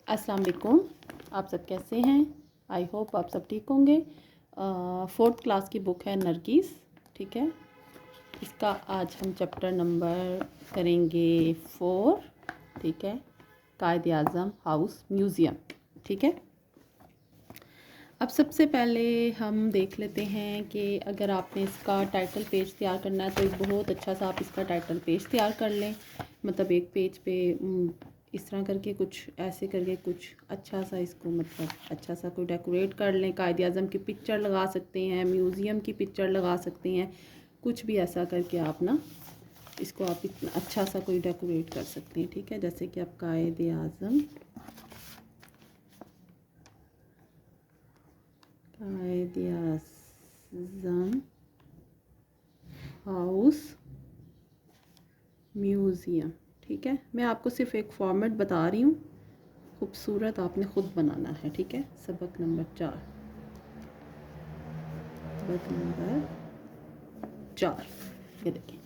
अस्सलाम वालेकुम। आप सब कैसे हैं? आई होप आप सब ठीक होंगे। 4th क्लास की बुक है नरगिस, ठीक है। इसका आज हम चैप्टर नंबर करेंगे 4, ठीक है। कायद आज़म हाउस म्यूज़ियम, ठीक है। अब सबसे पहले हम देख लेते हैं कि अगर आपने इसका टाइटल पेज तैयार करना है तो एक बहुत अच्छा सा आप इसका टाइटल पेज तैयार कर लें। मतलब एक पेज पे इस तरह करके कुछ ऐसे करके कुछ अच्छा सा इसको मतलब अच्छा सा कोई डेकोरेट कर लें। कायद आज़म की पिक्चर लगा सकते हैं, म्यूज़ियम की पिक्चर लगा सकते हैं, कुछ भी ऐसा करके आप ना इसको आप इतना अच्छा सा कोई डेकोरेट कर सकते हैं, ठीक है। जैसे कि आप कायद आज़म हाउस म्यूज़ियम, ठीक है। मैं आपको सिर्फ एक फॉर्मेट बता रही हूँ, खूबसूरत आपने ख़ुद बनाना है, ठीक है। सबक नंबर 4 ये देखें,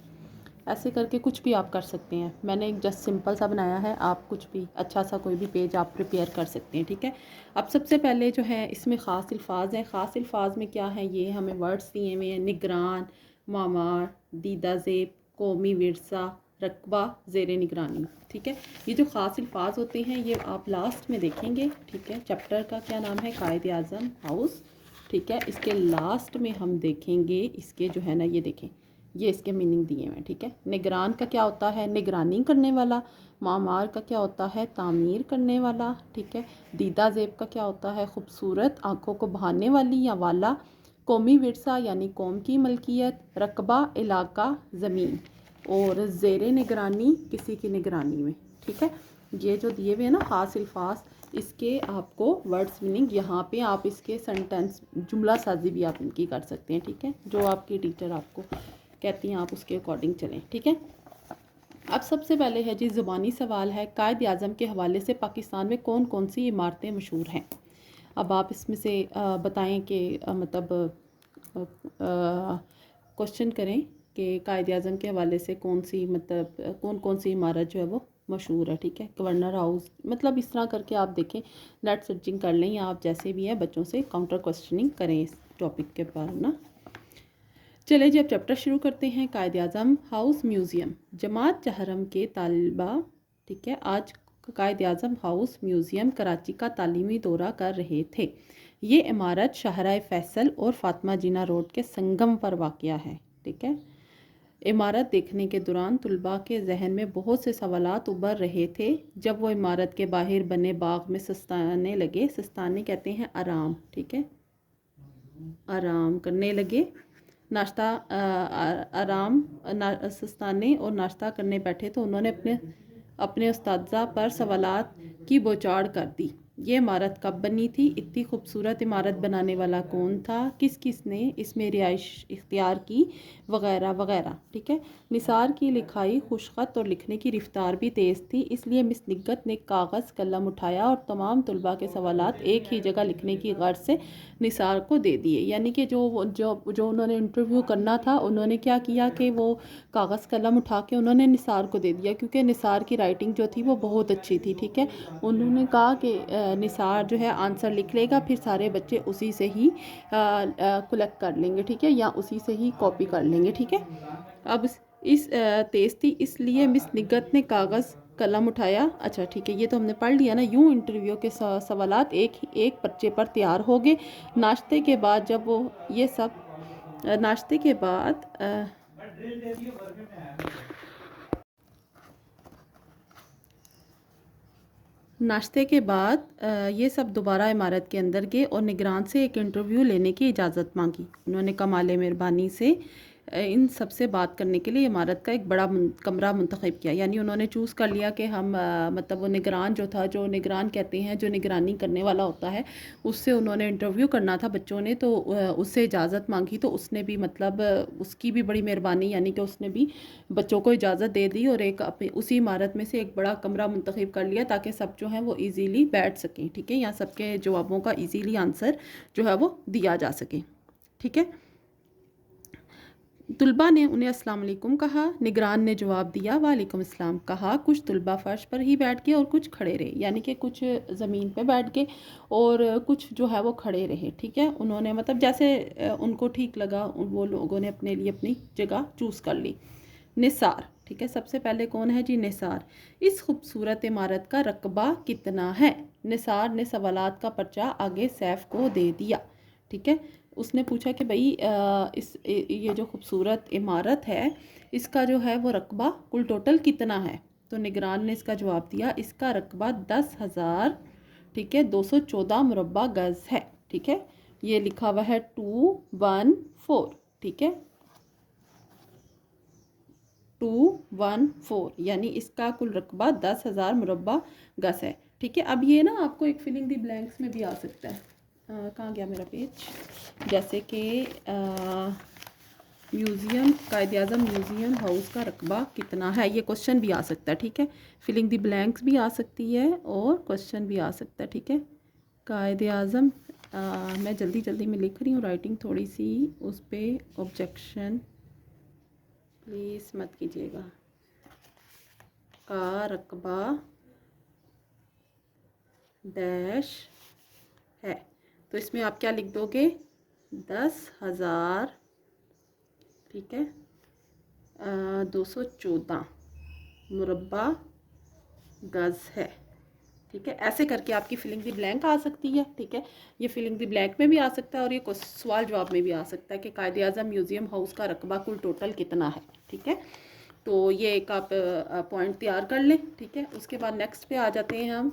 ऐसे करके कुछ भी आप कर सकते हैं। मैंने एक जस्ट सिंपल सा बनाया है, आप कुछ भी अच्छा सा कोई भी पेज आप प्रिपेयर कर सकते हैं, ठीक है। अब सबसे पहले जो है इसमें ख़ास अल्फाज हैं। ख़ास अल्फाज में क्या है, ये हमें वर्ड्स दिए हुए हैं। निगरान, मामार, दीदा ज़ेब, कौमी विरसा, रकबा, ज़ेर निगरानी, ठीक है। ये जो ख़ास अल्फाज होते हैं ये आप लास्ट में देखेंगे, ठीक है। चैप्टर का क्या नाम है, कायद आज़म हाउस, ठीक है। इसके लास्ट में हम देखेंगे इसके जो है ना, ये देखें ये इसके मीनिंग दिए हुए हैं, ठीक है। निगरान का क्या होता है, निगरानी करने वाला। मामार का क्या होता है, तामीर करने वाला, ठीक है। दीदा ज़ेब का क्या होता है, खूबसूरत, आँखों को भाने वाली या वाला। कौमी विरसा यानी कौम की मलकियत। रकबा इलाका, ज़मीन। और ज़ेर निगरानी किसी की निगरानी में, ठीक है। ये जो दिए हुए हैं ना ख़ास अल्फाज, इसके आपको वर्ड्स मीनिंग यहाँ पे आप इसके सेंटेंस जुमला साजी भी आप इनकी कर सकते हैं, ठीक है। जो आपकी टीचर आपको कहती हैं आप उसके अकॉर्डिंग चलें, ठीक है। अब सबसे पहले है जी ज़ुबानी सवाल है, कायद आज़म के हवाले से पाकिस्तान में कौन कौन सी इमारतें मशहूर हैं। अब आप इसमें से बताएं कि मतलब क्वेश्चन करें कि कायद आज़म के हवाले से कौन सी मतलब कौन कौन सी इमारत जो है वो मशहूर है, ठीक है। गवर्नर हाउस, मतलब इस तरह करके आप देखें, नेट सर्चिंग कर लें या आप जैसे भी हैं बच्चों से काउंटर क्वेश्चनिंग करें इस टॉपिक के बारे में ना। चलिए जी अब चैप्टर शुरू करते हैं। कायद आज़म हाउस म्यूज़ियम। जमात चहरम के तालिबा, ठीक है, आज कायद आज़म हाउस म्यूज़ियम कराची का तालीमी दौरा कर रहे थे। ये इमारत शाहराह फैसल और फातिमा जीना रोड के संगम पर वाक़या है, ठीक है। इमारत देखने के दौरान तुलबा के जहन में बहुत से सवालात उभर रहे थे। जब वो इमारत के बाहर बने बाग में सस्ताने लगे, सस्ताने कहते हैं आराम, ठीक है, आराम करने लगे। नाश्ता आराम सस्ताने और नाश्ता करने बैठे तो उन्होंने अपने उस्तादा पर सवालात की बौछार कर दी। ये इमारत कब बनी थी, इतनी खूबसूरत इमारत बनाने वाला कौन था, किस किस ने इसमें रिहाइश इख्तियार की, वगैरह वगैरह, ठीक है। निसार की लिखाई खुशखत और लिखने की रफ्तार भी तेज़ थी, इसलिए मिस निगत ने कागज़ कलम उठाया और तमाम तलबा के सवालात एक ही जगह लिखने की गर्ज से निसार को दे दिए। यानी कि जो जो जो उन्होंने इंटरव्यू करना था उन्होंने क्या किया कि वो कागज़ कलम उठा के उन्होंने निसार को दे दिया, क्योंकि निसार की राइटिंग जो थी वो बहुत अच्छी थी, ठीक है। उन्होंने कहा कि निसार जो है आंसर लिख लेगा, फिर सारे बच्चे उसी से ही कलेक्ट कर लेंगे, ठीक है, या उसी से ही कॉपी कर लेंगे, ठीक है। अब इस तेज़ थी इसलिए मिस निगत ने कागज़ कलम उठाया। अच्छा ठीक है, ये तो हमने पढ़ लिया ना। यूँ इंटरव्यू के सवालात एक पर्चे पर तैयार हो गए। नाश्ते के बाद जब वो ये सब नाश्ते के बाद नाश्ते के बाद ये सब दोबारा इमारत के अंदर गए और निगरान से एक इंटरव्यू लेने की इजाज़त मांगी। उन्होंने कमाल मेहरबानी से इन सब से बात करने के लिए इमारत का एक बड़ा कमरा मुंतखब किया। यानी उन्होंने चूज़ कर लिया कि हम मतलब वो निगरान जो था, जो निगरान कहते हैं जो निगरानी करने वाला होता है, उससे उन्होंने इंटरव्यू करना था बच्चों ने, तो उससे इजाज़त मांगी। तो उसने भी मतलब उसकी भी बड़ी मेहरबानी, यानी कि उसने भी बच्चों को इजाज़त दे दी और एक अपनी उसी इमारत में से एक बड़ा कमरा मुंतखब कर लिया ताकि सब जो है वो इजीली बैठ सकें, ठीक है, या सबके जवाबों का इजीली आंसर जो है वो दिया जा सके, ठीक है। तुलबा ने उन्हें अस्सलाम वालेकुम कहा। निगरान ने जवाब दिया वालेकुम अस्सलाम। कहा कुछ तुलबा फ़र्श पर ही बैठ गए और कुछ खड़े रहे, यानी कि कुछ ज़मीन पे बैठ गए और कुछ जो है वो खड़े रहे। ठीक है, उन्होंने मतलब जैसे उनको ठीक लगा वो लोगों ने अपने लिए अपनी जगह चूज़ कर ली। निसार, ठीक है, सबसे पहले कौन है जी? निसार। इस खूबसूरत इमारत का रकबा कितना है? निसार ने सवालात का पर्चा आगे सैफ को दे दिया। ठीक है, उसने पूछा कि भाई ये जो खूबसूरत इमारत है इसका जो है वो रकबा कुल टोटल कितना है? तो निगरान ने इसका जवाब दिया, इसका रकबा 10,000, ठीक है, 214 मुरब्बा गज़ है। ठीक है, ये लिखा हुआ है 214, ठीक है, 214, यानी इसका कुल रकबा 10,000 मुरब्बा गज़ है। ठीक है, अब ये ना आपको एक फिलिंग दी ब्लैंक्स में भी आ सकता है। कहाँ गया मेरा पेज? जैसे कि म्यूज़ियम, कायद-ए-आज़म म्यूज़ियम हाउस का रकबा कितना है, ये क्वेश्चन भी आ सकता है। ठीक है, फिलिंग दी ब्लैंक्स भी आ सकती है और क्वेश्चन भी आ सकता है। ठीक है, कायद-ए-आज़म, मैं जल्दी जल्दी में लिख रही हूँ, राइटिंग थोड़ी सी उस पर ऑब्जेक्शन प्लीज़ मत कीजिएगा। का रकबा डैश है, तो इसमें आप क्या लिख दोगे? 10,000, ठीक है, 214 मुरब्बा गज़ है। ठीक है, ऐसे करके आपकी फिलिंग दी ब्लैंक आ सकती है। ठीक है, ये फिलिंग दी ब्लैंक में भी आ सकता है और ये सवाल जवाब में भी आ सकता है कि कायद-ए-आज़म म्यूज़ियम हाउस का रकबा कुल टोटल कितना है। ठीक है, तो ये एक आप पॉइंट तैयार कर लें। ठीक है, उसके बाद नेक्स्ट पे आ जाते हैं हम।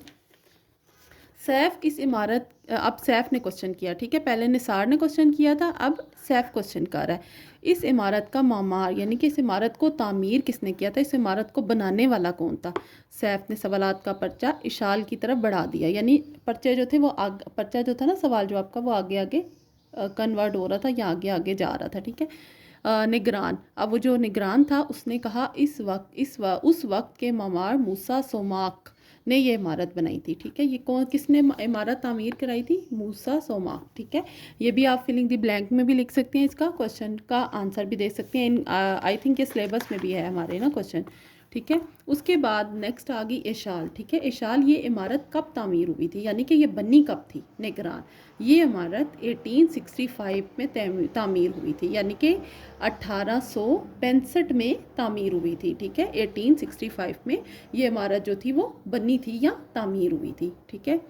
सैफ किस इमारत, अब सैफ ने क्वेश्चन किया। ठीक है, पहले निसार ने क्वेश्चन किया था, अब सैफ क्वेश्चन कर रहा है। इस इमारत का मामार, यानी कि इस इमारत को तामीर किसने किया था, इस इमारत को बनाने वाला कौन था? सैफ ने सवालात का पर्चा इशाल की तरफ बढ़ा दिया, यानी पर्चे जो थे वो पर्चा जो था ना सवाल जवाब का, वो आगे आगे कन्वर्ट हो रहा था या आगे आगे जा रहा था। ठीक है, निगरान, अब वो जो निगरान था उसने कहा उस वक्त के मामार मूसा सोमाक ने ये इमारत बनाई थी। ठीक है, ये कौन, किसने इमारत तामीर कराई थी? मूसा सोमाक। ठीक है, ये भी आप फिलिंग दी ब्लैंक में भी लिख सकते हैं, इसका क्वेश्चन का आंसर भी दे सकते हैं। आई थिंक ये सिलेबस में भी है हमारे ना क्वेश्चन। ठीक है, उसके बाद नेक्स्ट आ गई इशाल। ठीक है, इशाल, ये इमारत कब तामीर हुई थी, यानी कि ये बनी कब थी? निगरान, ये इमारत 1865 में तामीर हुई थी, यानी कि 1865 में तामीर हुई थी। ठीक है, 1865 में ये इमारत जो थी वो बनी थी या तामीर हुई थी। ठीक है,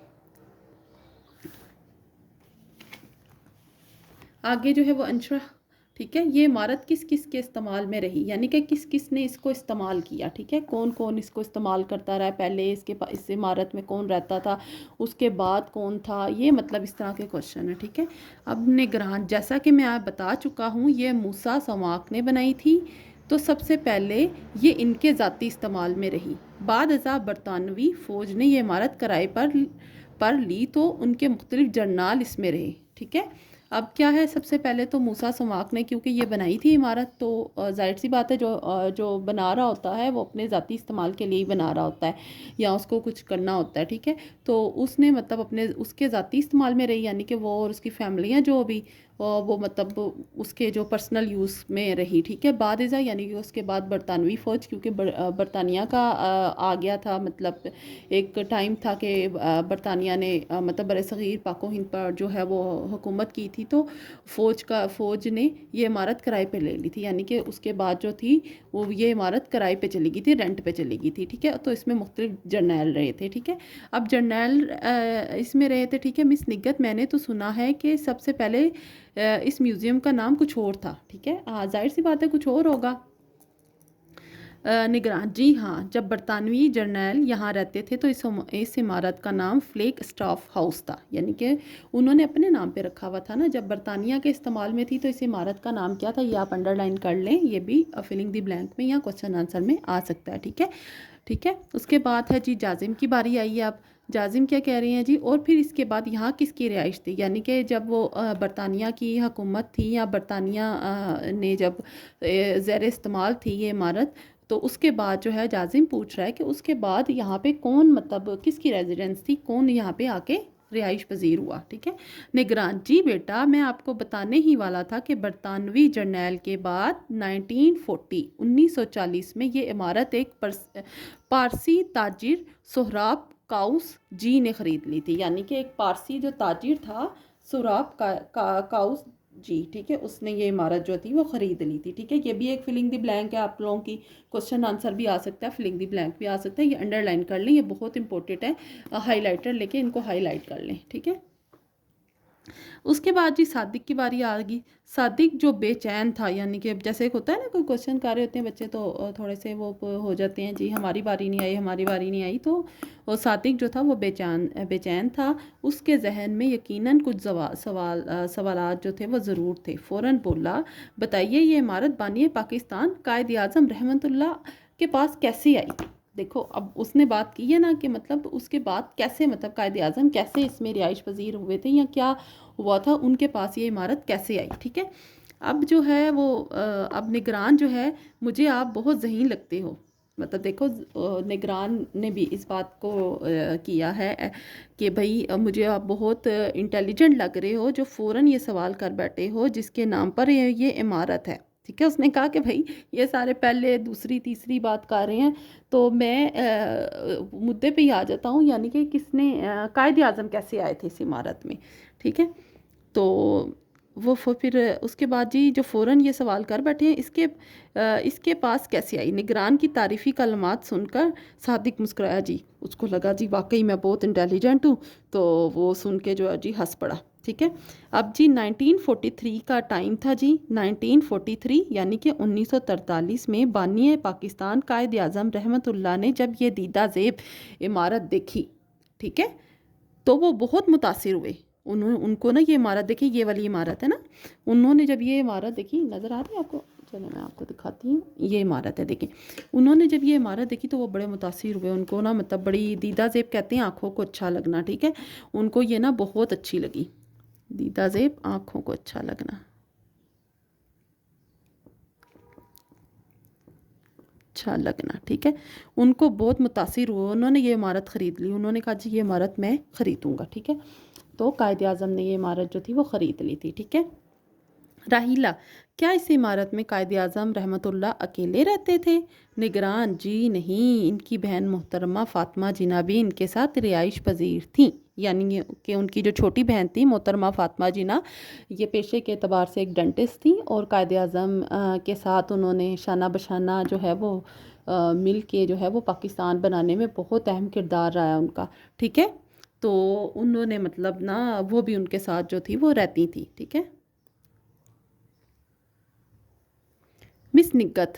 आगे जो है वो अंशरा। ठीक है, ये इमारत किस किस के इस्तेमाल में रही, यानी कि किस किस ने इसको इस्तेमाल किया? ठीक है, कौन कौन इसको इस्तेमाल करता रहा, पहले इस इमारत में कौन रहता था, उसके बाद कौन था, ये मतलब इस तरह के क्वेश्चन है। ठीक है, अब निगरान, जैसा कि मैं आप बता चुका हूँ, ये मूसा सवाक ने बनाई थी, तो सबसे पहले ये इनके ज़ाती इस्तेमाल में रही। बाद अज़ा बरतानवी फ़ौज ने ये इमारत किराए पर ली, तो उनके मुख्तलिफ जर्नाल इसमें रहे। ठीक है, अब क्या है, सबसे पहले तो मूसा सुमाक ने, क्योंकि ये बनाई थी इमारत, तो जाहिर सी बात है जो बना रहा होता है वो अपने ज़ाती इस्तेमाल के लिए ही बना रहा होता है या उसको कुछ करना होता है। ठीक है, तो उसने मतलब अपने उसके ज़ाती इस्तेमाल में रही, यानी कि वो और उसकी फैमिलियाँ जो भी वो मतलब उसके जो पर्सनल यूज़ में रही। ठीक है, बाद इज़ा, यानी कि उसके बाद बरतानवी फ़ौज, क्योंकि बरतानिया का आ गया था, मतलब एक टाइम था कि बरतानिया ने मतलब बरसग़ीर पाको हिंद पर जो है वो हुकूमत की थी, तो फ़ौज ने ये इमारत किराए पे ले ली थी, यानी कि उसके बाद जो थी वो ये इमारत किराए पे चली गई थी, रेंट पे चली गई थी। ठीक है, तो इसमें मुख्तलिफ जर्नैल रहे थे। ठीक है, अब जर्नैल इसमें रहे थे। ठीक है, मिस निगत, मैंने तो सुना है कि सबसे पहले इस म्यूज़ियम का नाम कुछ और था। ठीक है, जाहिर सी बात है कुछ और होगा। निगरान, जी हाँ, जब बरतानवी जर्नैल यहाँ रहते थे तो इस इमारत का नाम फ्लेक स्टाफ हाउस था, यानी कि उन्होंने अपने नाम पे रखा हुआ था ना, जब बरतानिया के इस्तेमाल में थी तो इस इमारत का नाम क्या था, ये आप अंडरलाइन कर लें, ये भी फिलिंग दी ब्लैंक में या क्वेश्चन आंसर में आ सकता है। ठीक है, ठीक है, उसके बाद है जी जाजिम की बारी आई है। अब जाजिम क्या कह रहे हैं जी, और फिर इसके बाद यहाँ किसकी रिहाइश थी, यानी कि जब वो बरतानिया की हुकूमत थी या बरतानिया ने जब ज़ेर इस्तेमाल थी ये इमारत, तो उसके बाद जो है जाजिम पूछ रहा है कि उसके बाद यहाँ पे कौन, मतलब किसकी रेजिडेंस थी, कौन यहाँ पे आके रिहाइश पजीर हुआ, ठीक है। निगरान, जी बेटा मैं आपको बताने ही वाला था कि बरतानवी जर्नैल के बाद 1940 में ये इमारत एक पारसी ताजिर सोहराब काउस जी ने ख़रीद ली थी। यानी कि एक पारसी जो ताजिर था सोहराब काउस जी, ठीक है, उसने ये इमारत जो थी वो ख़रीद ली थी, ठीक है। ये भी एक फिलिंग द ब्लैंक है आप लोगों की, क्वेश्चन आंसर भी आ सकता है, फिलिंग द ब्लैंक भी आ सकता है। ये अंडरलाइन कर लें, ये बहुत इंपॉर्टेंट है, हाईलाइटर लेके इनको हाईलाइट कर लें, ठीक है। उसके बाद जी सादिक की बारी आ गई। सादिक जो बेचैन था, यानी कि जैसे एक होता है ना, कोई क्वेश्चन कर रहे होते हैं बच्चे तो थोड़े से वो हो जाते हैं, जी हमारी बारी नहीं आई, हमारी बारी नहीं आई, तो वो सादिक जो था वो बेचैन था। उसके जहन में यकीनन कुछ सवालात जो थे वो ज़रूर थे। फ़ौरन बोला, बताइए ये इमारत बानी पाकिस्तान कायद आज़म रहमतुल्लाह के पास कैसे आई। देखो अब उसने बात की है ना कि मतलब उसके बाद कैसे, मतलब कायद आज़म कैसे इसमें रिहाइश पजीर हुए थे या क्या हुआ था, उनके पास ये इमारत कैसे आई, ठीक है। अब जो है वो अब निगरान जो है, मुझे आप बहुत ज़हीन लगते हो, मतलब देखो निगरान ने भी इस बात को किया है कि भाई मुझे आप बहुत इंटेलिजेंट लग रहे हो जो फ़ौरन ये सवाल कर बैठे हो जिसके नाम पर ये इमारत है, ठीक है। उसने कहा कि भाई ये सारे पहले दूसरी तीसरी बात कर रहे हैं, तो मैं मुद्दे पे ही आ जाता हूँ, यानी कि किसने कायद आज़म कैसे आए थे इस इमारत में, ठीक है। तो वो फिर उसके बाद जी जो फ़ौरन ये सवाल कर बैठे हैं, इसके पास कैसे आई। निगरान की तारीफ़ी कलमात सुनकर सादिक मुस्कुराया, जी उसको लगा जी वाकई मैं बहुत इंटेलिजेंट हूँ, तो वो सुन के जो है जी हंस पड़ा, ठीक है। अब जी 1943 का टाइम था जी, 1943 यानी कि 1943 में बानी पाकिस्तान कायद आज़म रहमतुल्लाह ने जब ये दीदा ज़ेब इमारत देखी, ठीक है, तो वो बहुत मुतासिर हुए। उनको ना ये इमारत देखी, ये वाली इमारत है ना, उन्होंने जब ये इमारत देखी, नज़र आ रही है आपको, चलो मैं आपको दिखाती हूँ, ये इमारत है देखिए। उन्होंने जब ये इमारत देखी तो वो बड़े मुतासिर हुए, उनको ना मतलब बड़ी दीदा ज़ेब कहते हैं आँखों को अच्छा लगना, ठीक है, उनको ये ना बहुत अच्छी लगी, दीदा ज़ेब आँखों को अच्छा लगना, अच्छा लगना, ठीक है। उनको बहुत मुतासिर हुए, उन्होंने ये इमारत ख़रीद ली, उन्होंने कहा जी ये इमारत मैं ख़रीदूँगा, ठीक है। तो कायद आज़म ने ये इमारत जो थी वो ख़रीद ली थी, ठीक है। राहिला, क्या इस इमारत में कायद आज़म रहमतुल्लाह अकेले रहते थे। निगरान, जी नहीं, इनकी बहन मोहतरमा फ़ातिमा जिना भी इनके साथ रिहाइश पजीर थी, यानी कि उनकी जो छोटी बहन थी मोहतरमा फ़ातिमा जिना, ये पेशे के अतबार से एक डेंटिस्ट थी और कायद आज़म के साथ उन्होंने शाना बशाना जो है वो मिल के जो है वो पाकिस्तान बनाने में बहुत अहम किरदार रहा है उनका, ठीक है। तो उन्होंने मतलब ना वो भी उनके साथ जो थी वो रहती थी, ठीक है। मिस निगत,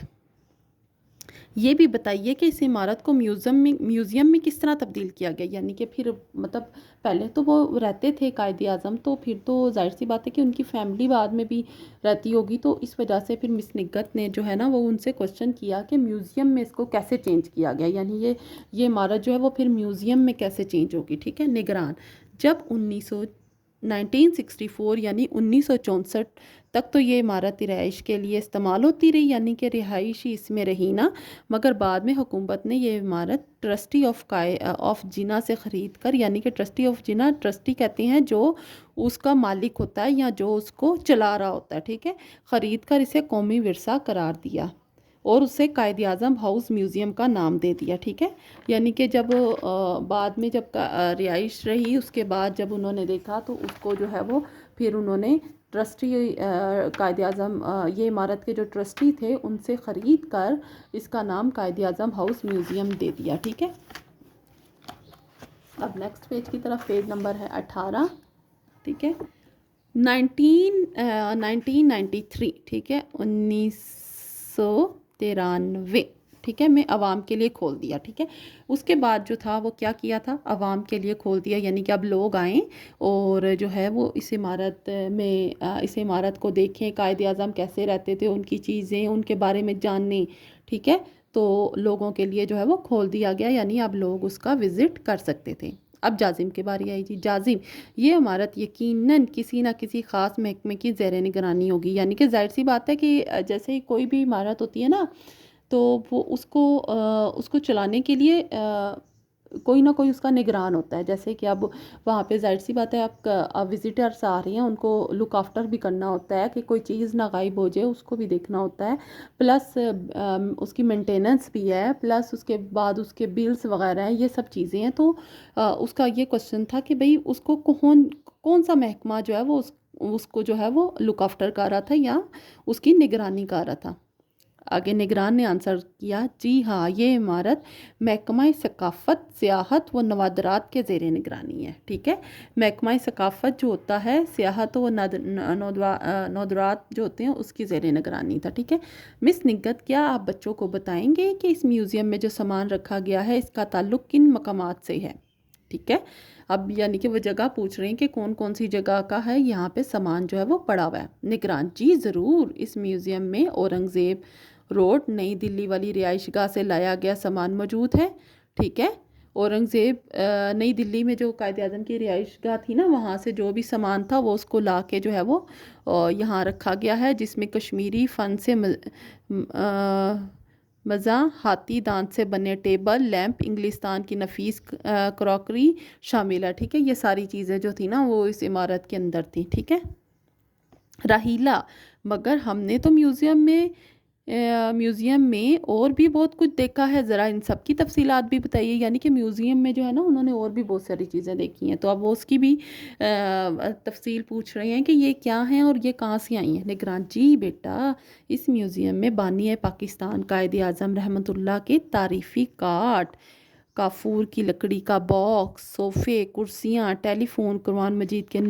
ये भी बताइए कि इस इमारत को म्यूज़ियम में किस तरह तब्दील किया गया, यानी कि फिर मतलब पहले तो वो रहते थे कायद आज़म, तो फिर तो जाहिर सी बात है कि उनकी फैमिली बाद में भी रहती होगी, तो इस वजह से फिर मिस निगत ने जो है ना वो उनसे क्वेश्चन किया कि म्यूज़ियम में इसको कैसे चेंज किया गया, यानी ये इमारत जो है वो फिर म्यूज़ियम में कैसे चेंज होगी, ठीक है। निगरान, जब 1964 यानी 1964 तक तो ये इमारत रिहाइश के लिए इस्तेमाल होती रही, यानी कि रिहाइश ही इसमें रही ना, मगर बाद में हुकूमत ने ये इमारत ट्रस्टी ऑफ जिना से ख़रीद कर, यानी कि ट्रस्टी ऑफ जिना, ट्रस्टी कहते हैं जो उसका मालिक होता है या जो उसको चला रहा होता है, ठीक है, ख़रीद कर इसे कौमी विरसा करार दिया और उसे कायद आज़म हाउस म्यूज़ियम का नाम दे दिया, ठीक है। यानी कि जब बाद में जब रिहाइश रही उसके बाद जब उन्होंने देखा तो उसको जो है वो फिर उन्होंने ट्रस्टी कायद आज़म ये इमारत के जो ट्रस्टी थे उनसे ख़रीद कर इसका नाम कायद आज़म हाउस म्यूज़ियम दे दिया, ठीक है। अब नेक्स्ट पेज की तरफ, पेज नंबर है 18, ठीक है। 1993, ठीक है, 1993, ठीक है, मैं आवाम के लिए खोल दिया, ठीक है। उसके बाद जो था वो क्या किया था, आवाम के लिए खोल दिया, यानी कि अब लोग आएँ और जो है वो इस इमारत में इस इमारत को देखें, कायद आज़म कैसे रहते थे, उनकी चीज़ें उनके बारे में जानने, ठीक है। तो लोगों के लिए जो है वो खोल दिया गया, यानी अब लोग उसका विज़िट कर सकते थे। अब जाजिम की बारी आई जी। जाजिम, ये इमारत यकीनन किसी ना किसी ख़ास महकमे की ज़ेर निगरानी होगी, यानी कि ज़ाहिर सी बात है कि जैसे ही कोई भी इमारत होती है ना, तो वो उसको चलाने के लिए कोई ना कोई उसका निगरान होता है। जैसे कि अब वहाँ पे ज़ाहिर सी बात है, आप विज़िटर्स आ रही हैं, उनको लुक आफ्टर भी करना होता है कि कोई चीज़ ना गायब हो जाए, उसको भी देखना होता है। प्लस उसकी मेंटेनेंस भी है, प्लस उसके बाद उसके बिल्स वगैरह हैं, ये सब चीज़ें हैं। तो उसका ये क्वेश्चन था कि भाई उसको कौन कौन सा महकमा जो है वो उसको जो है वो लुक आफ्टर कर रहा था या उसकी निगरानी कर रहा था। आगे निगरान ने आंसर किया, जी हाँ, ये इमारत महकमा सकाफ़त, सियाहत व नवादरात के ज़ेर निगरानी है। ठीक है, महकमा सकाफ़त जो होता है, सियाहत व नवादरात जो होते हैं, उसकी ज़ेर निगरानी था। ठीक है, मिस निगत, क्या आप बच्चों को बताएंगे कि इस म्यूज़ियम में जो सामान रखा गया है इसका ताल्लुक़ किन मकामात से है। ठीक है, अब यानी कि वो जगह पूछ रहे हैं कि कौन कौन सी जगह का है यहाँ पे सामान जो है वो पड़ा हुआ है। निगरान, जी ज़रूर, इस म्यूज़ियम में औरंगज़ेब रोड नई दिल्ली वाली रिहाइशगाह से लाया गया सामान मौजूद है। ठीक है, औरंगज़ेब नई दिल्ली में जो कायद आज़म की रिहाइशगाह थी ना, वहाँ से जो भी सामान था वो उसको ला के जो है वो यहाँ रखा गया है, जिसमें कश्मीरी फ़न से मज़ा, हाथी दांत से बने टेबल लैंप, इंग्लिस्तान की नफीस क्रॉकरी शामिल है। ठीक है, ये सारी चीज़ें जो थी ना वो इस इमारत के अंदर थी। ठीक है, राहीला, मगर हमने तो म्यूज़ियम में और भी बहुत कुछ देखा है, ज़रा इन सब की तफसीलात भी बताइए। यानी कि म्यूज़ियम में जो है ना उन्होंने और भी बहुत सारी चीज़ें देखी हैं, तो अब वो उसकी भी तफसील पूछ रहे हैं कि ये क्या हैं और ये कहाँ से आई हैं। निगरान, जी बेटा, इस म्यूज़ियम में बानी पाकिस्तान कायद आज़म रहमतुल्लाह के तारीफ़ी कार्ड, काफूर की लकड़ी का बॉक्स, सोफ़े, कुर्सियाँ, टेलीफोन, कुरान मजीद के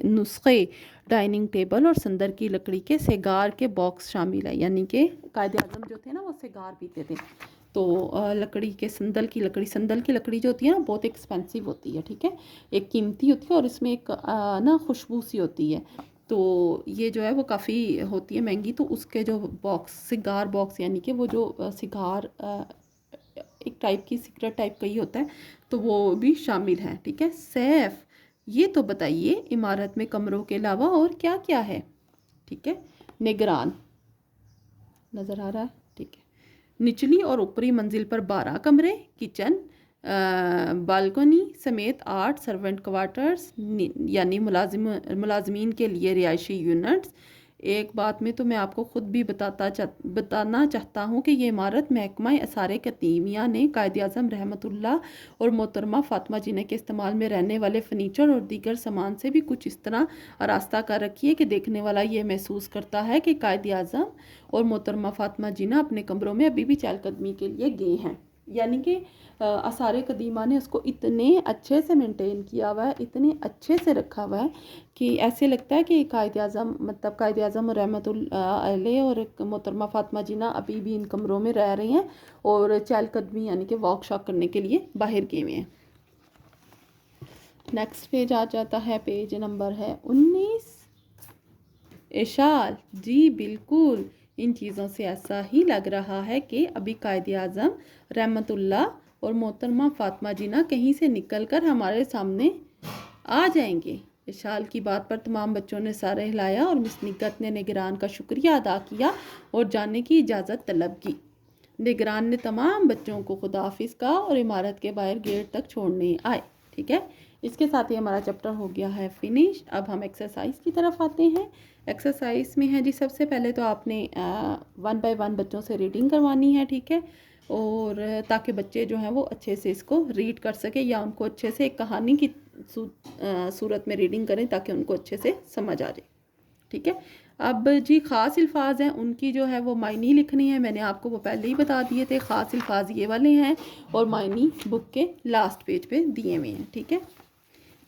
नुस्खे, डाइनिंग टेबल और संदर की लकड़ी के सिगार के बॉक्स शामिल है। यानी कि कायद आज़म जो थे ना वो सिगार पीते थे, तो लकड़ी के संदल की लकड़ी जो होती है ना बहुत एक्सपेंसिव होती है। ठीक है, एक कीमती होती है और इसमें एक ना खुशबू सी होती है, तो ये जो है वो काफ़ी होती है महंगी। तो उसके जो बॉक्स, सिगार बॉक्स, यानी कि वो जो सिगार एक टाइप की सिगरेट टाइप का ही होता है, तो वो भी शामिल है। ठीक है, सैफ, ये तो बताइए इमारत में कमरों के अलावा और क्या क्या है। ठीक है, निगरान, नज़र आ रहा है। ठीक है, निचली और ऊपरी मंजिल पर 12 कमरे, किचन, बालकनी समेत 8 सर्वेंट क्वार्टर्स, यानी मुलाजमीन के लिए रिहायशी यूनिट्स। एक बात में तो मैं आपको ख़ुद भी बताना चाहता हूँ कि ये इमारत महकमा आसार कदीमिया ने कायद आज़म रहमतुल्लाह और मोहतरमा फ़ातिमा जिन्ना के इस्तेमाल में रहने वाले फ़र्नीचर और दीगर सामान से भी कुछ इस तरह आरास्ता कर रखी है कि देखने वाला ये महसूस करता है कि कायद आज़म और मोहतरमा फ़ातिमा जिन्ना अपने कमरों में अभी भी चहलकदमी के लिए गए हैं। यानी कि आसार कदीमा ने उसको इतने अच्छे से मेंटेन किया हुआ है, इतने अच्छे से रखा हुआ है कि ऐसे लगता है कि कायद आज़म रहमतुल्लाह अलैह और मोहतरमा फ़ातिमा जिन्ना अभी भी इन कमरों में रह रही हैं और चहलकदमी यानी कि वॉक शॉक करने के लिए बाहर गए हुए हैं। नेक्स्ट पेज आ जाता है, पेज नंबर है 19। इशाल, जी बिल्कुल, इन चीज़ों से ऐसा ही लग रहा है कि अभी कायद आज़म रहमतुल्लाह और मोहतरमा फ़ातिमा जिन्ना कहीं से निकलकर हमारे सामने आ जाएंगे। इशाल की बात पर तमाम बच्चों ने सर हिलाया और मिस निगत ने निगरान का शुक्रिया अदा किया और जाने की इजाज़त तलब की। निगरान ने तमाम बच्चों को खुदाफिज कहा और इमारत के बाहर गेट तक छोड़ने आए। ठीक है, इसके साथ ही हमारा चैप्टर हो गया है फिनिश। अब हम एक्सरसाइज की तरफ आते हैं। एक्सरसाइज में है जी, सबसे पहले तो आपने 1 बाय 1 बच्चों से रीडिंग करवानी है। ठीक है, और ताकि बच्चे जो हैं वो अच्छे से इसको रीड कर सके या उनको अच्छे से एक कहानी की सूरत में रीडिंग करें ताकि उनको अच्छे से समझ आ जाए। ठीक है, अब जी ख़ास अल्फाज हैं, उनकी जो है वो मायनी लिखनी है। मैंने आपको वो पहले ही बता दिए थे, ख़ास अल्फाज ये वाले हैं और मायनी बुक के लास्ट पेज पे दिए हुए हैं। ठीक है,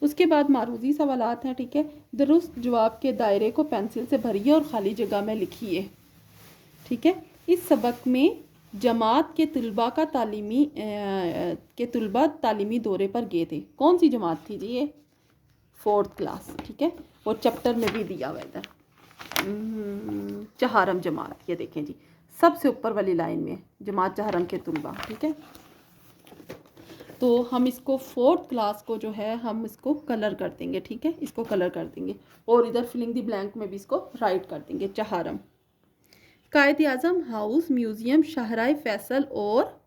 उसके बाद मारूजी सवालात हैं। ठीक है, दुरुस्त जवाब के दायरे को पेंसिल से भरिए और ख़ाली जगह में लिखिए। ठीक है, इस सबक में जमात के तलबा तालीमी दौरे पर गए थे। कौन सी जमात थी जी ये? 4th class. ठीक है, और चैप्टर में भी दिया हुआ इधर चहारम जमात, ये देखें जी सबसे ऊपर वाली लाइन में जमात चहारम के तलबा। ठीक है, तो हम इसको 4th क्लास को जो है हम इसको कलर कर देंगे। ठीक है, इसको कलर कर देंगे और इधर फिलिंग द ब्लैंक में भी इसको राइट कर देंगे। चहारम, कायद आज़म हाउस, म्यूज़ियम, शाहराह फैसल और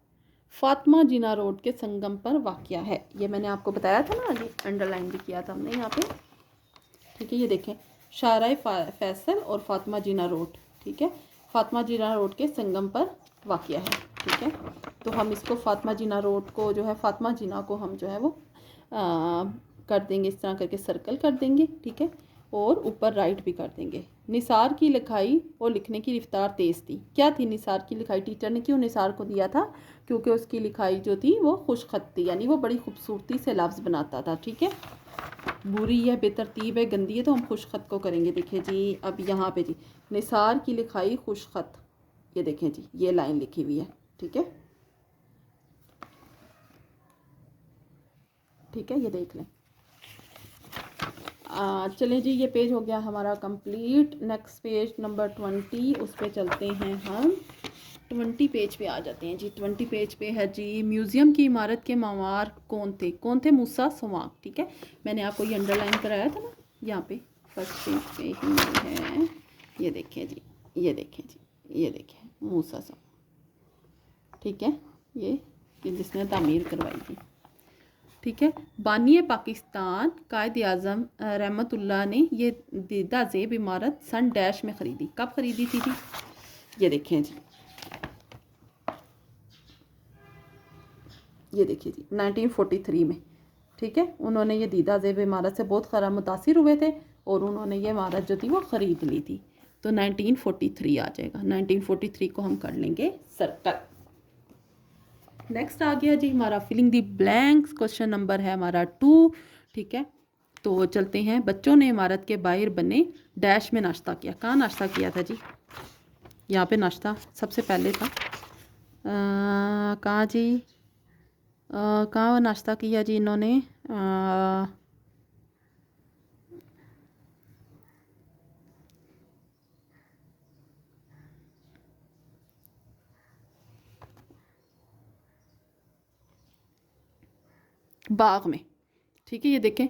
फातिमा जिना रोड के संगम पर वाक़या है। ये मैंने आपको बताया था ना, ये अंडरलाइन भी किया था हमने यहाँ पे, ठीक है। ये देखें, शाहराह फैसल और फातिमा जिना रोड, ठीक है, फातिमा जिना रोड के संगम पर वाक़या है, ठीक है। तो हम इसको फातिमा जिना रोड को जो है, फातिमा जिना को हम जो है वो कर देंगे, इस तरह करके सर्कल कर देंगे, ठीक है। और ऊपर राइट भी कर देंगे। निसार की लिखाई और लिखने की रफ्तार तेज़ थी। क्या थी निसार की लिखाई? टीचर ने क्यों निसार को दिया था? क्योंकि उसकी लिखाई जो थी वो खुशखत थी, यानी वो बड़ी खूबसूरती से लफ्ज़ बनाता था, ठीक है। बुरी है, बेतरतीब है, गंदी है, तो हम खुशखत को करेंगे। देखिए जी, अब यहाँ पे जी, निसार की लिखाई खुशखत, ये देखें जी, ये लाइन लिखी हुई है, ठीक है, ठीक है, ये देख लें। चलें जी, ये पेज हो गया हमारा कंप्लीट। नेक्स्ट पेज नंबर 20, उस पर चलते हैं हम। 20 पेज पे आ जाते हैं जी। 20 पेज पे है जी, म्यूज़ियम की इमारत के मामार कौन थे? कौन थे? मूसा सुवाग, ठीक है। मैंने आपको ये अंडरलाइन कराया था ना, यहाँ पे फर्स्ट पेज पे ही है। ये देखें जी, ये देखें जी, ये देखें, मूसा सुवाग, ठीक है, ये जिसने तामीर करवाई थी, ठीक है। बानी पाकिस्तान कायद आज़म रहमतुल्लाह ने ये दीदा ज़ेब इमारत सन डैश में ख़रीदी। कब ख़रीदी थी जी? ये देखें जी, ये देखिए जी, 1943 में, ठीक है। उन्होंने ये दीदा ज़ेब इमारत से बहुत खरा मुतासिर हुए थे और उन्होंने ये इमारत जो थी वो ख़रीद ली थी। तो 1943 आ जाएगा। 1943 को हम कर लेंगे सर्कल। नेक्स्ट आ गया जी हमारा filling the blanks, question number है हमारा 2, ठीक है। तो चलते हैं। बच्चों ने इमारत के बाहर बने डैश में नाश्ता किया। कहाँ नाश्ता किया था जी? यहाँ पे नाश्ता सबसे पहले था, कहाँ जी, कहाँ नाश्ता किया जी इन्होंने? बाग में, ठीक है। ये देखें,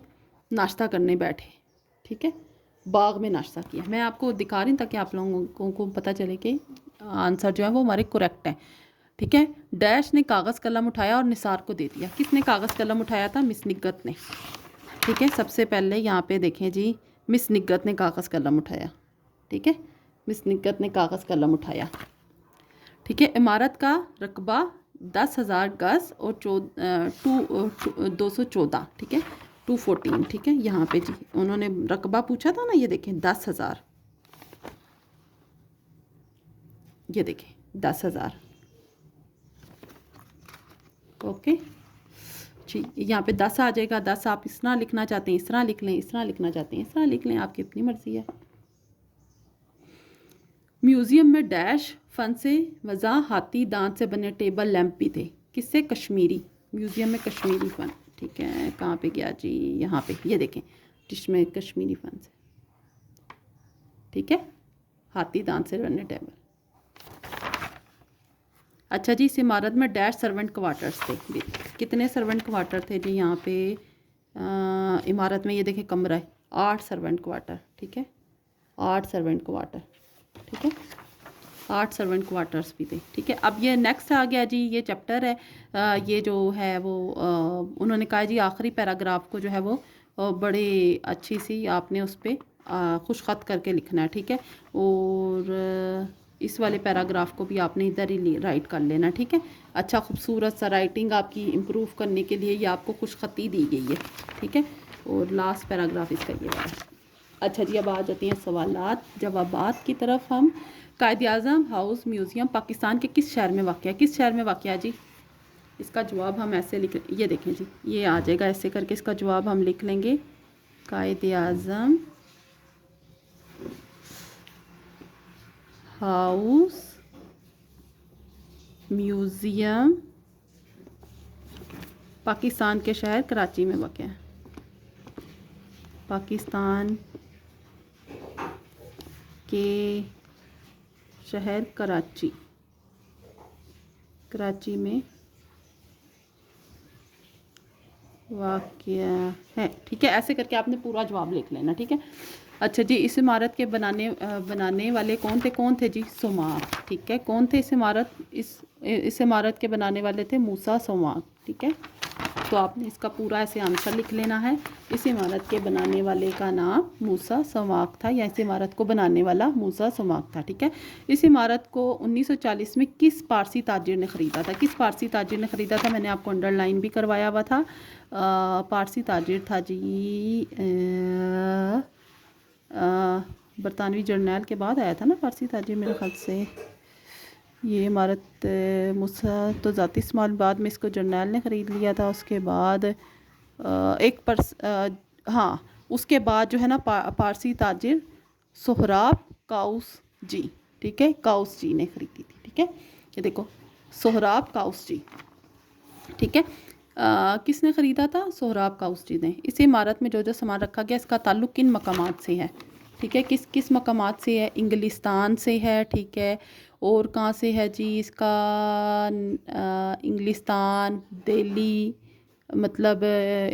नाश्ता करने बैठे, ठीक है, बाग में नाश्ता किया। मैं आपको दिखा रही हूँ ताकि आप लोगों को पता चले कि आंसर जो है वो हमारे करेक्ट है, ठीक है। डैश ने कागज़ कलम उठाया और निसार को दे दिया। किसने कागज़ कलम उठाया था? मिस निगत ने, ठीक है। सबसे पहले यहाँ पे देखें जी, मिस निगत ने कागज़ कलम उठाया, ठीक है, मिस निगत ने कागज़ कलम उठाया, ठीक है। इमारत का रकबा 10,000 गज और 214, ठीक है, 214, ठीक है। यहाँ पे जी उन्होंने रकबा पूछा था ना, ये देखें 10,000, ये देखें 10,000, ओके जी। यहाँ पे 10 आ जाएगा। 10 आप इस तरह लिखना चाहते हैं, इस तरह लिख लें, इस तरह लिखना चाहते हैं, इस तरह लिख लें, आपकी अपनी मर्जी है। म्यूज़ियम में डैश फन से वज़ा हाथी दांत से बने टेबल लैंप भी थे। किससे? कश्मीरी। म्यूज़ियम में कश्मीरी फ़न, ठीक है। कहाँ पे गया जी? यहाँ पे, ये देखें, जिसमें कश्मीरी फ़न से, ठीक है, हाथी दांत से बने टेबल। अच्छा जी, इस इमारत में डैश सर्वेंट क्वार्टर्स थे। कितने सर्वेंट क्वार्टर थे जी यहाँ पे इमारत में? ये देखें, कमरा है, 8 सर्वेंट क्वार्टर, ठीक है, 8 सर्वेंट क्वार्टर, ठीक है, 8 सर्वेंट क्वार्टर्स भी थे, ठीक है। अब ये नेक्स्ट आ गया जी, ये चैप्टर है, ये जो है वो उन्होंने कहा जी आखिरी पैराग्राफ को जो है वो बड़े अच्छी सी आपने उस पर खुश खत करके लिखना है, ठीक है। और इस वाले पैराग्राफ को भी आपने इधर ही राइट कर लेना, ठीक है। अच्छा खूबसूरत सा राइटिंग आपकी इम्प्रूव करने के लिए ये आपको खुश खती दी गई है, ठीक है। और लास्ट पैराग्राफ इसका ये वाला। अच्छा जी, अब आ जाते हैं सवालात जवाबात की तरफ हम। कायद-ए-आज़म हाउस म्यूज़ियम पाकिस्तान के किस शहर में वाक़या है? किस शहर में वाक़या है जी? इसका जवाब हम ऐसे लिख, ये देखें जी, ये आ जाएगा ऐसे करके, इसका जवाब हम लिख लेंगे। कायद-ए-आज़म हाउस म्यूज़ियम पाकिस्तान के शहर कराची में वाक़या है। पाकिस्तान के शहर कराची, कराची में वाक़या है, ठीक है। ऐसे करके आपने पूरा जवाब लिख लेना, ठीक है। अच्छा जी, इस इमारत के बनाने वाले कौन थे जी? सोमाक, ठीक है। कौन थे इस इमारत के बनाने वाले थे? मूसा सोमाक, ठीक है। तो आपने इसका पूरा ऐसे आंसर लिख लेना है। इस इमारत के बनाने वाले का नाम मूसा सोमाक था, या इस इमारत को बनाने वाला मूसा सोमाक था, ठीक है। इस इमारत को 1940 में किस पारसी ताजिर ने ख़रीदा था? किस पारसी ताजिर ने ख़रीदा था? मैंने आपको अंडरलाइन भी करवाया हुआ था। पारसी ताजिर था जी बरतानवी जर्नैल के बाद आया था ना पारसी ताजिर, मेरे ख्याल से। ये इमारत मूसा तो ज़ाती इस्तेमाल, बाद में इसको जर्नैल ने ख़रीद लिया था। उसके बाद हाँ, उसके बाद जो है ना पारसी ताजिर सोहराब काउस जी, ठीक है, काउस जी ने ख़रीदी थी, ठीक है। ये देखो, सोहराब काउस जी, ठीक है। किसने ख़रीदा था? सोहराब काउस जी ने। इस इमारत में जो जो सामान रखा गया, इसका ताल्लुक़ किन मकामात से है? ठीक है, किस किस मकामात से है? इंग्लिस्तान से है, ठीक है। और कहाँ से है जी? इसका इंग्लिस्तान, दिल्ली, मतलब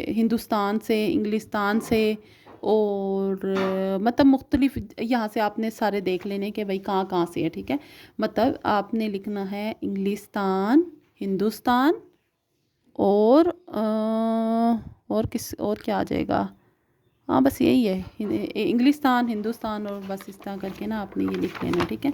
हिंदुस्तान से, इंग्लिस्तान से, और मतलब मुख्तलिफ, यहाँ से आपने सारे देख लेने कि भाई कहाँ कहाँ से है, ठीक है। मतलब आपने लिखना है इंग्लिस्तान, हिंदुस्तान, और और क्या आ जाएगा? हाँ, बस यही है, इंग्लिस्तान, हिंदुस्तान, और बस इस तरह करके ना आपने ये लिख लेना, ठीक है।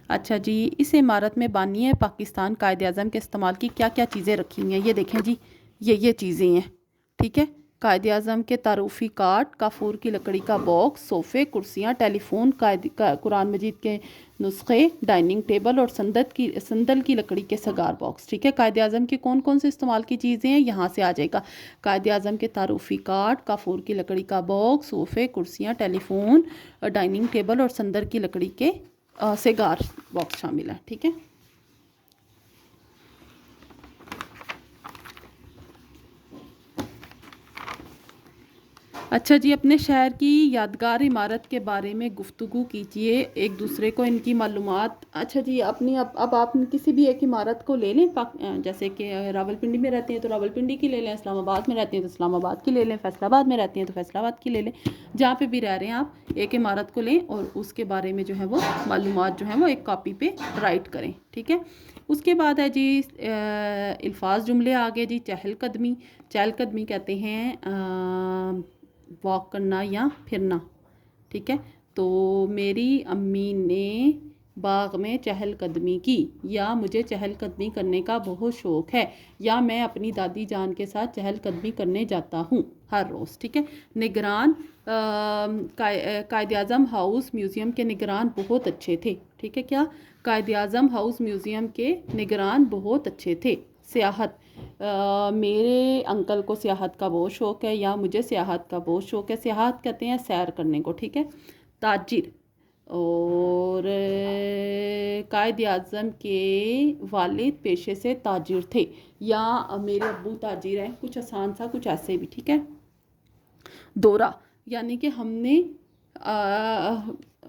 अच्छा जी, इस इमारत में बानिए पाकिस्तान कायदे आज़म के इस्तेमाल की क्या क्या चीज़ें रखी हुई हैं? ये देखें जी, ये चीज़ें हैं, ठीक है। कायदे आज़म के तारुफी कार्ड, काफूर की लकड़ी का बॉक्स, सोफ़े, कुर्सियाँ, टेलीफोन, कुरान मजीद के नुस्खे, डाइनिंग टेबल, और संदल की लकड़ी के सगार बॉक्स, ठीक है। कायदे आज़म के कौन कौन से इस्तेमाल की चीज़ें हैं? यहाँ से आ जाएगा। कायदे आज़म के तारुफी कार्ड, काफूर की लकड़ी का बॉक्स, सोफ़े, कुर्सियाँ, टेलीफोन, डाइनिंग टेबल, और संदल की लकड़ी के सिगार बॉक्स शामिल है, ठीक है। अच्छा जी, अपने शहर की यादगार इमारत के बारे में गुफ्तगू कीजिए, एक दूसरे को इनकी मालूमात। अच्छा जी, अब आप किसी भी एक इमारत को ले लें, जैसे कि रावलपिंडी में रहते हैं तो रावलपिंडी की ले लें, इस्लामाबाद में रहते हैं तो इस्लामाबाद की ले लें, फैसलाबाद में रहते हैं तो फैसलाबाद की ले लें। जहाँ पे भी रह रहे हैं आप एक इमारत को लें और उसके बारे में जो है वो मालूमात जो है वो एक कॉपी पे राइट करें, ठीक है। उसके बाद है जी अल्फाज जुमले आ गए जी। चहलकदमी कहते हैं वॉक करना या फिरना, ठीक है। तो मेरी अम्मी ने बाग में चहलकदमी की, या मुझे चहलकदमी करने का बहुत शौक़ है, या मैं अपनी दादी जान के साथ चहलकदमी करने जाता हूँ हर रोज़, ठीक है। निगरान, कायदे आज़म हाउस म्यूज़ियम के निगरान बहुत अच्छे थे, ठीक है। क्या? कायदे आज़म हाउस म्यूज़ियम के निगरान बहुत अच्छे थे। सियाहत, मेरे अंकल को सियाहत का बहुत शौक़ है, या मुझे सियाहत का बहुत शौक़ है। सियाहत कहते हैं सैर करने को, ठीक है। ताजिर, और कायदे आज़म के वालिद पेशे से ताजिर थे, या मेरे अब्बू ताजिर हैं, कुछ आसान सा कुछ ऐसे भी, ठीक है। दौरा, यानी कि हमने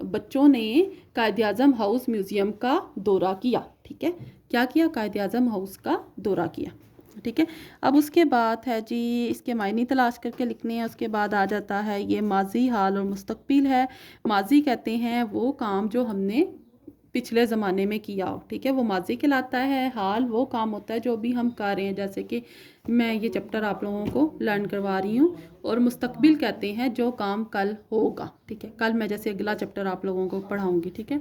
बच्चों ने कायदे आज़म हाउस म्यूज़ियम का दौरा किया, ठीक है। क्या किया? कायदे आज़म हाउस का दौरा किया, ठीक है। अब उसके बाद है जी, इसके मायने तलाश करके लिखने हैं। उसके बाद आ जाता है ये माजी, हाल और मुस्तकबिल है। माजी कहते हैं वो काम जो हमने पिछले ज़माने में किया हो, ठीक है, वो माजी कहलाता है। हाल वो काम होता है जो भी हम कर रहे हैं, जैसे कि मैं ये चैप्टर आप लोगों को लर्न करवा रही हूँ। और मुस्तकबिल कहते हैं जो काम कल होगा, ठीक है। कल मैं जैसे अगला चैप्टर आप लोगों को पढ़ाऊँगी, ठीक है।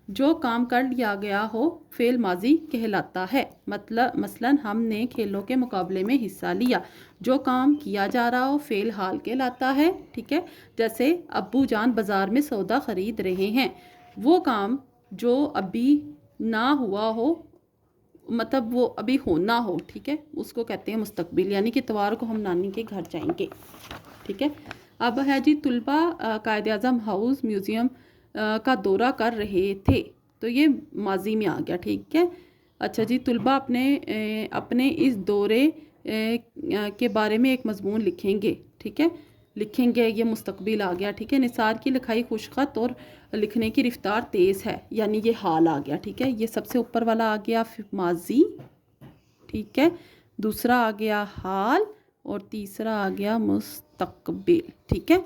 जो काम कर लिया गया हो फ़ेल माजी कहलाता है। मतलब मसलन हमने खेलों के मुकाबले में हिस्सा लिया। जो काम किया जा रहा हो फ़ेल हाल कहलाता है, ठीक है। जैसे अब्बू जान बाज़ार में सौदा ख़रीद रहे हैं। वो काम जो अभी ना हुआ हो, मतलब वो अभी होना हो, ठीक है, उसको कहते हैं मुस्तकबिल। यानी कि इतवार को हम नानी के घर जाएंगे, ठीक है। अब है जी तुलबा कायदे आज़म हाउस म्यूज़ियम का दौरा कर रहे थे, तो ये माजी में आ गया, ठीक है। अच्छा जी, तुलबा अपने इस दौरे के बारे में एक मजमून लिखेंगे, ठीक है। लिखेंगे, ये मुस्तकबिल आ गया, ठीक है। निसार की लिखाई खुशखत और लिखने की रफ्तार तेज़ है, यानी ये हाल आ गया, ठीक है। ये सबसे ऊपर वाला आ गया माजी, ठीक है। दूसरा आ गया हाल और तीसरा आ गया मुस्तकबिल। ठीक है,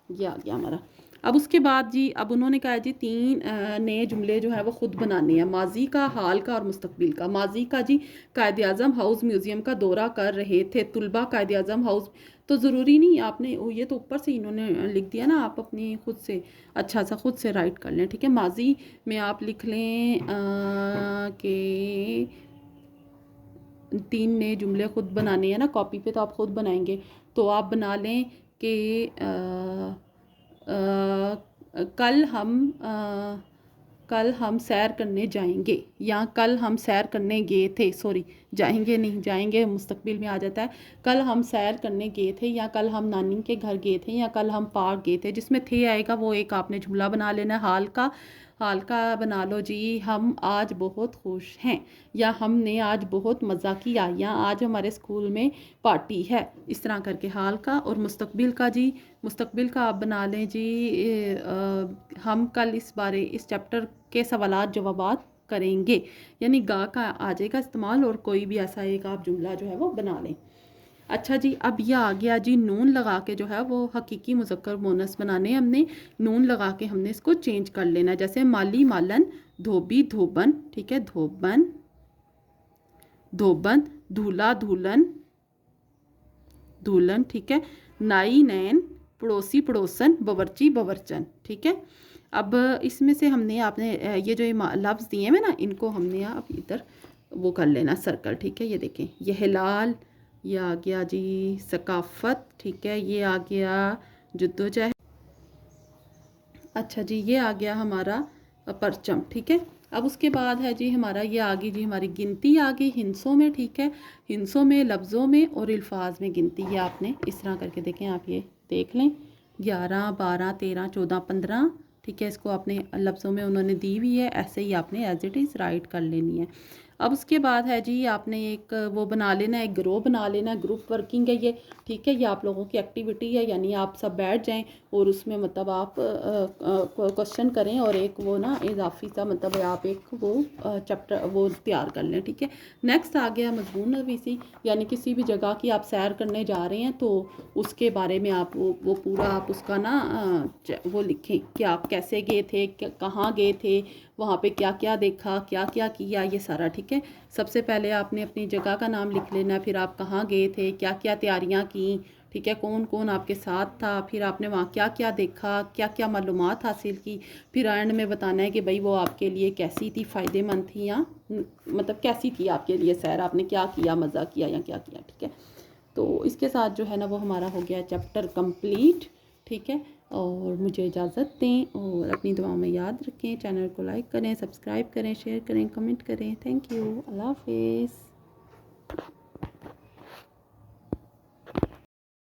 ये आ गया हमारा। अब उसके बाद जी, अब उन्होंने कहा जी 3 नए जुमले जो है वो ख़ुद बनाने हैं, माजी का, हाल का और मुस्तकबिल का। माजी का जी, कायद आज़म हाउस म्यूज़ियम का दौरा कर रहे थे तुलबा कायद आज़म हाउस। तो ज़रूरी नहीं आपने ये तो ऊपर से इन्होंने लिख दिया ना, आप अपनी खुद से अच्छा सा खुद से राइट कर लें। ठीक है, माजी में आप लिख लें कि 3 नए जुमले ख़ुद बनाने हैं ना, कॉपी पे तो आप ख़ुद बनाएंगे, तो आप बना लें कि कल हम सैर करने जाएंगे, या कल हम सैर करने गए थे, सॉरी जाएंगे नहीं, जाएंगे मुस्तकबिल में आ जाता है। कल हम सैर करने गए थे, या कल हम नानी के घर गए थे, या कल हम पार्क गए थे। जिसमें थे आएगा वो एक आपने जुमला बना लेना है। हाल का बना लो जी, हम आज बहुत खुश हैं, या हमने आज बहुत मज़ा किया, या आज हमारे स्कूल में पार्टी है। इस तरह करके हाल का। और मुस्तकबिल का जी, मुस्तकबिल का आप बना लें जी हम कल इस चैप्टर के सवालात जवाबात करेंगे, यानी गा का आ जाएगा इस्तेमाल, और कोई भी ऐसा एक आप जुमला जो है वो बना लें। अच्छा जी, अब यह आ गया जी नून लगा के जो है वो हकीकी मुज़क्कर मोनस बनाने। हमने नून लगा के हमने इसको चेंज कर लेना है। जैसे माली मालन, धोबी धोबन, ठीक है, धोबन धोबन, दूल्हा दुल्हन दुल्हन, ठीक है, नाई नैन, पड़ोसी पड़ोसन, बवर्ची बवर्चन। ठीक है, अब इसमें से हमने आपने ये जो लफ्ज़ दिए हैं ना, इनको हमने आप इधर वो कर लेना सर्कल। ठीक है, ये देखें, ये हिलाल, ये आ गया जी सकाफ़त, ठीक है, ये आ गया जद्दोजहद। अच्छा जी, ये आ गया हमारा परचम। ठीक है, अब उसके बाद है जी हमारा ये आ गई जी हमारी गिनती आ गई हिंसों में। ठीक है, हिंसों में, लफ्ज़ों में और अल्फाज में गिनती। ये आपने इस तरह करके देखें, आप ये देख लें 11 12 13 14 15। ठीक है, इसको आपने लफ्ज़ों में उन्होंने दी हुई है, ऐसे ही आपने एज इट इज़ राइट कर लेनी है। अब उसके बाद है जी आपने एक वो बना लेना है, एक ग्रुप बना लेना है, ग्रुप वर्किंग है ये। ठीक है, ये आप लोगों की एक्टिविटी है, यानी आप सब बैठ जाएं और उसमें मतलब आप क्वेश्चन करें, और एक वो ना इजाफी सा मतलब आप एक वो चैप्टर वो तैयार कर लें। ठीक है, नेक्स्ट आ गया मजमून नवीसी, यानी किसी भी जगह की आप सैर करने जा रहे हैं तो उसके बारे में आप वो पूरा आप उसका ना वो लिखें कि आप कैसे गए थे, कहाँ गए थे, वहाँ पे क्या क्या देखा, क्या क्या किया, ये सारा। ठीक है, सबसे पहले आपने अपनी जगह का नाम लिख लेना, फिर आप कहाँ गए थे, क्या क्या तैयारियाँ की, ठीक है, कौन कौन आपके साथ था, फिर आपने वहाँ क्या क्या देखा, क्या क्या मालूमात हासिल की, फिर एंड में बताना है कि भाई वो आपके लिए कैसी थी, फ़ायदेमंद थी, या मतलब कैसी थी आपके लिए सैर, आपने क्या किया, मज़ा किया या क्या किया। ठीक है, तो इसके साथ जो है ना वो हमारा हो गया चैप्टर कंप्लीट। ठीक है, और मुझे इजाज़त दें, और अपनी दुआ में याद रखें, चैनल को लाइक करें, सब्सक्राइब करें, शेयर करें, कमेंट करें। थैंक यू, अल्लाह हाफिज़।